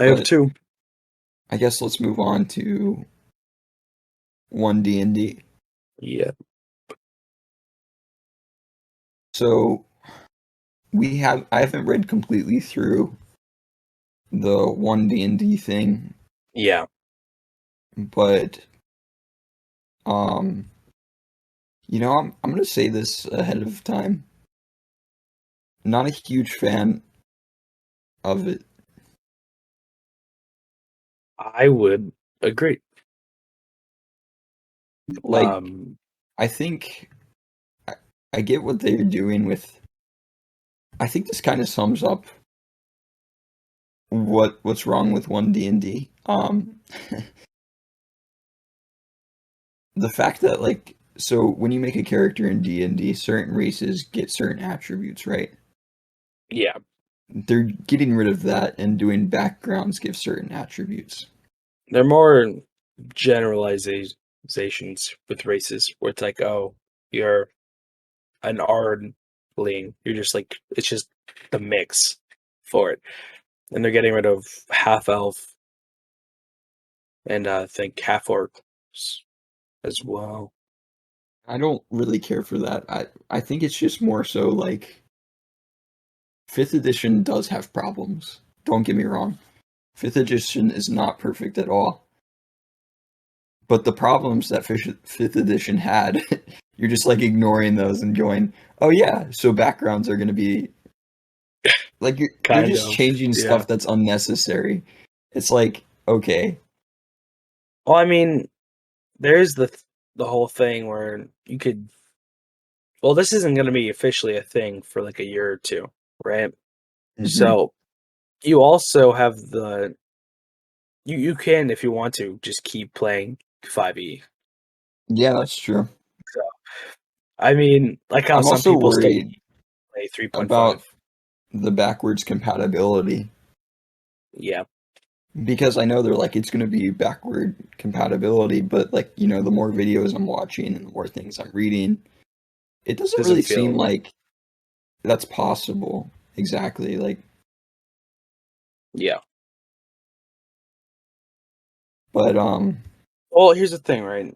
I have But two. I guess let's move on to one D&D. Yeah. So I haven't read completely through the one D&D thing, Yeah. but um I'm gonna say this ahead of time. Not a huge fan of it. I would agree. Like I think I, I get what they're doing with. I think this kind of sums up what's wrong with one D&D. The fact that so when you make a character in D&D, certain races get certain attributes, right? Yeah. They're getting rid of that and doing backgrounds give certain attributes. They're more generalizations with races where it's like, oh, you're an Ardling. You're just like, it's just the mix for it. And they're getting rid of half elf and I think half orc as well. I don't really care for that. I think it's just more so like fifth edition does have problems. Don't get me wrong. Fifth edition is not perfect at all. But the problems that fifth edition had, you're just like ignoring those and going, "Oh yeah, so backgrounds are going to be like they're Kind just of. changing Yeah. stuff that's unnecessary." It's like, okay, Well, I mean, there's the whole thing where you could. Well, this isn't going to be officially a thing for like a year or two, right? hmm So you also have you can, if you want to, just keep playing 5e. yeah, that's true. So I mean, like how I'm some also people still worried play 3.5. about the backwards compatibility Yeah, because I know they're like it's going to be backward compatibility, but the more videos I'm watching and the more things I'm reading, it doesn't doesn't really seem feel. like that's possible. Exactly. Yeah. But Well, here's the thing, right?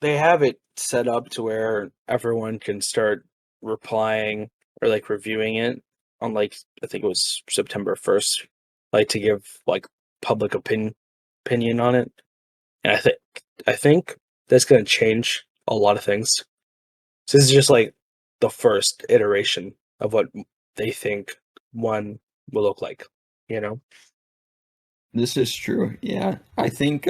They have it set up to where everyone can start replying or like reviewing it on like I think it was September 1st, like to give like public opinion on it. And I think that's going to change a lot of things. So this is just like the first iteration of what they think one will look like, you know? this is true. Yeah. I think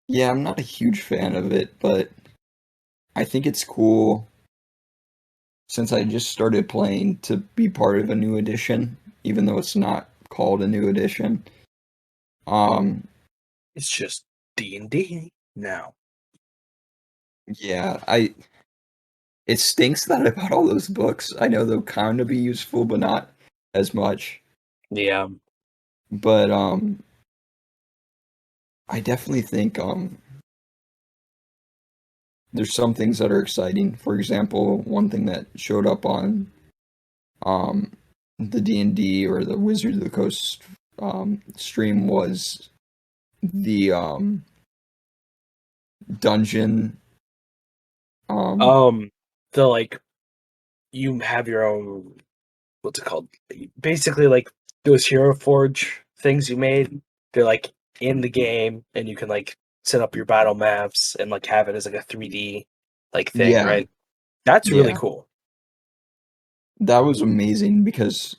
yeah, I'm not a huge fan of it, but I think it's cool since I just started playing to be part of a new edition, even though it's not called a new edition. Um It's just D&D now. yeah, I it stinks that I bought all those books. I know they'll kind of be useful, but not as much. Yeah. But I definitely think there's some things that are exciting. For example, one thing that showed up on um, the D&D or the Wizard of the Coast stream was the dungeon. Um, Um the like you have your own what's it called? Basically like those Hero Forge things you made, they're like in the game and you can like set up your battle maps and like have it as like a 3D like thing, yeah, right? That's really yeah, cool. that was amazing because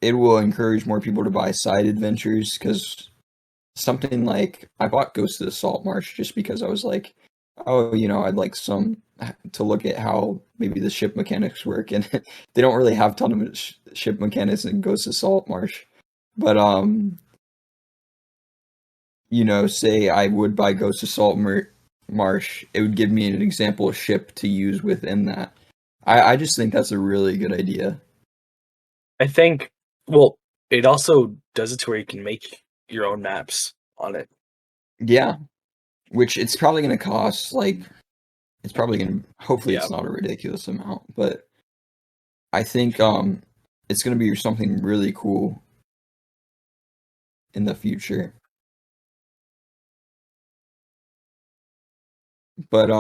it will encourage more people to buy side adventures because something like I bought Ghost of the Salt Marsh just because I was like, oh, I'd like some to look at how maybe the ship mechanics work, and they don't really have a ton of ship mechanics in Ghost of Salt Marsh. But say I would buy Ghost of Salt Marsh, it would give me an example ship to use within that. I just think that's a really good idea. I think well, it also does it to where you can make your own maps on it. Yeah, which it's probably going to cost it's probably going to hopefully Yeah. it's not a ridiculous amount, but I think it's gonna be something really cool in the future. But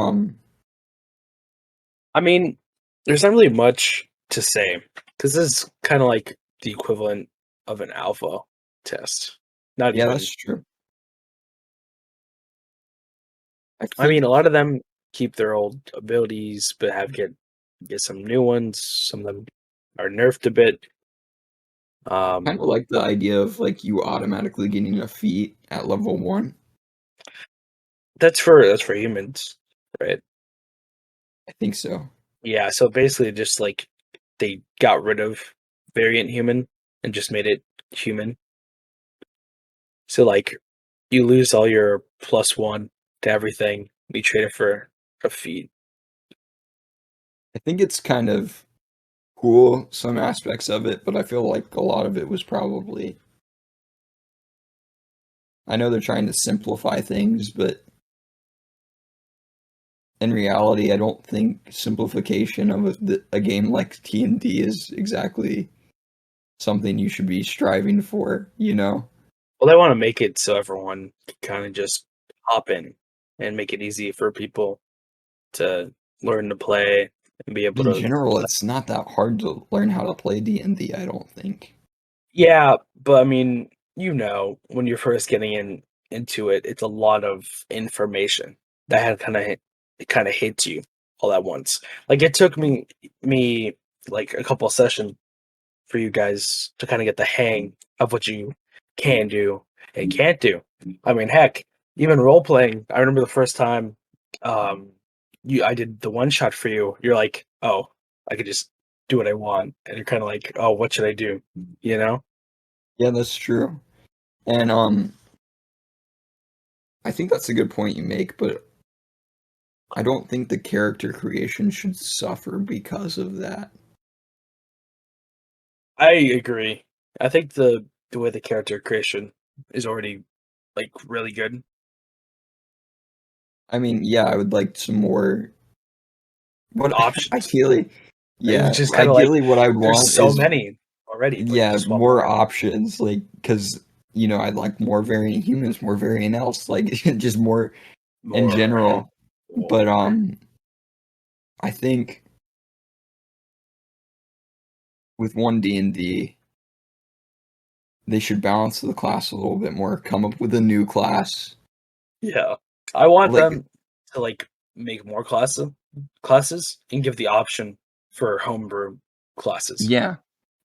I mean, there's not really much to say because this is kind of like the equivalent of an alpha test. Not yeah, even. that's true. I I mean, a think lot of them keep their old abilities, but have get some new ones. Some of them are nerfed a bit. kind Um, of like the idea of like you automatically getting a feat at level 1. that's for humans, right? I think so. Yeah. So basically, just like they got rid of variant human and just made it human. So like you lose all your +1 to everything. You trade it for a feat. I think it's kind of cool, some aspects of it, but I feel like a lot of it was probably, I know they're trying to simplify things, but in reality, I don't think simplification of a game like D&D is exactly something you should be striving for, you know? Well, they want to make it so everyone can kind of just hop in and make it easy for people to learn to play and be able In to general, play. it's not that hard to learn how to play D&D, I don't think. Yeah, but I mean, when you're first getting into it, it's a lot of information that had it kind of hits you all at once. Like it took me like a couple of sessions for you guys to kind of get the hang of what you can do and can't do. I mean, heck, even role playing. I remember the first time um I did the one shot for you. You're like, "Oh, I could just do what I want." And you're kind of like, "Oh, what should I do?" You know? Yeah, that's true. And I think that's a good point you make, but I don't think the character creation should suffer because of that. I agree. I think the way the character creation is already like really good. I mean, yeah, I would like some more. What Options. ideally, It's yeah, just kind of like ideally, what I would there's want so is, many already. Like yeah, just want more more. options, like, because, I'd like more variant humans, more variant else, like, just more in More. general. But, More. I think with one D&D, they should balance the class a little bit more, come up with a new class. Yeah. I want Like, them to like make more classes and give the option for homebrew classes. yeah,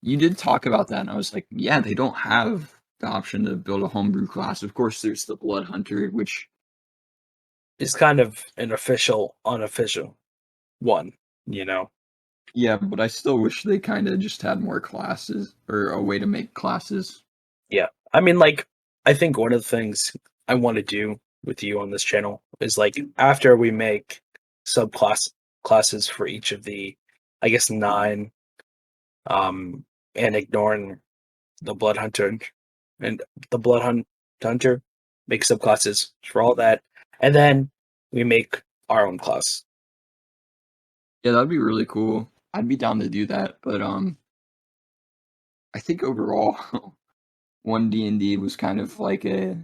you did talk about that, and I was like, yeah, they don't have the option to build a homebrew class. Of course, there's the Blood Hunter, which, It's kind of an official, unofficial one, you know? yeah, but I still wish they kind of just had more classes or a way to make classes. Yeah. I mean, like, I think one of the things I want to do with you on this channel is like after we make classes for each of the, I guess, nine, and ignoring the Blood Hunter and the Hunter, make subclasses for all that, and then we make our own class. Yeah, that'd be really cool. I'd be down to do that, but I think overall, one D&D was kind of like it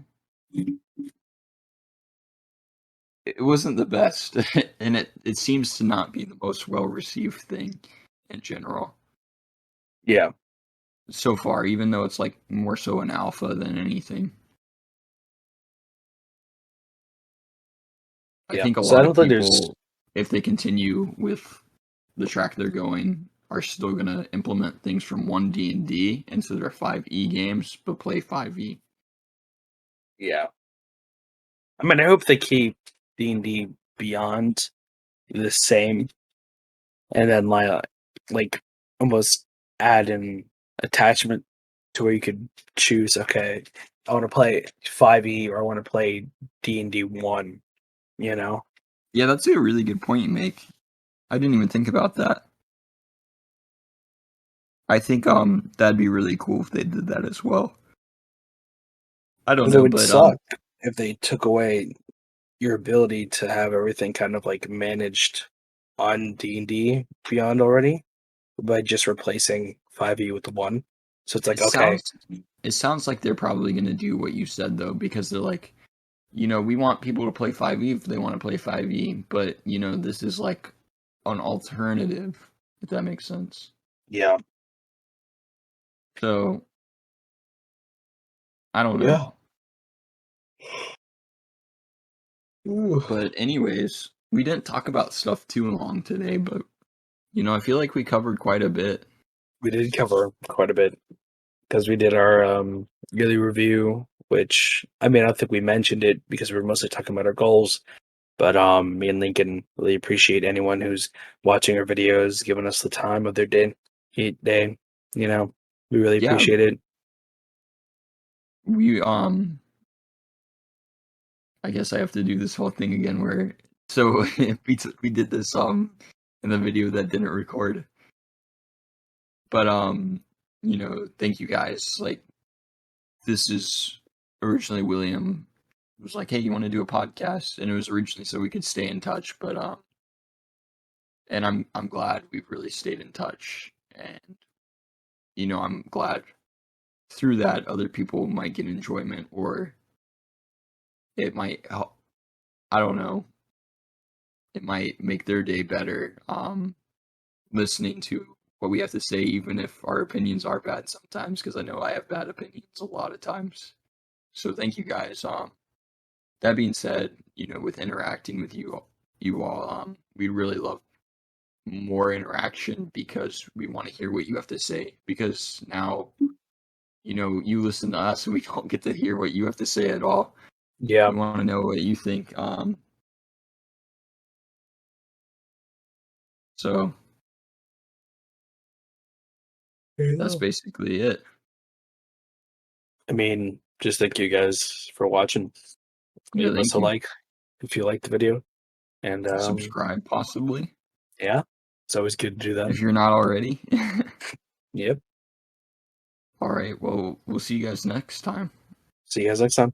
wasn't the best, and it seems to not be the most well received thing in general Yeah, so far, even though it's like more so an alpha than anything. I yeah. think a So I lot of don't think there's. people, if they continue with the track they're going, are still gonna implement things from one D&D into their 5e games, but play 5e. Yeah, I mean, I hope they keep D&D Beyond the same, and then like almost add an attachment to where you could choose. Okay, I want to play 5e or I want to play D&D One. You know, Yeah, that's a really good point you make. I didn't even think about that. I think that'd be really cool if they did that as well. I don't because it know, would but suck if they took away your ability to have everything kind of like managed on D&D Beyond already. by just replacing 5e with the 1. So it's It like, okay, sounds it sounds like they're probably gonna do what you said though, because they're like, we want people to play 5e if they want to play 5e, but this is like an alternative, if that makes sense. yeah. So I don't know. Yeah. Ooh. But anyways, we didn't talk about stuff too long today, but I feel like we covered quite a bit. We did cover quite a bit because we did our yearly review, which I mean, I don't think we mentioned it because we were mostly talking about our goals. But me and Lincoln really appreciate anyone who's watching our videos, giving us the time of their day. Day, we really Yeah, appreciate it. we I guess I have to do this whole thing again where so we did this in the video that didn't record. But thank you guys. Like, this is originally William was like, "Hey, you want to do a podcast?" And it was originally so we could stay in touch, but and I'm glad we've really stayed in touch, and I'm glad through that other people might get enjoyment, or it might help, I don't know, it might make their day better listening to what we have to say, even if our opinions are bad sometimes, because I know I have bad opinions a lot of times. So thank you guys. That being said, with interacting with you all, we really love more interaction because we want to hear what you have to say. Because now, you listen to us and we don't get to hear what you have to say at all. Yeah. We want to know what you think. So that's basically it. I mean, just thank you guys for watching. Yeah, Leave us thank a you. like if you liked the video. And Subscribe possibly yeah, it's always good to do that. if you're not already. Yep. All right. Well, we'll see you guys next time. See you guys next time.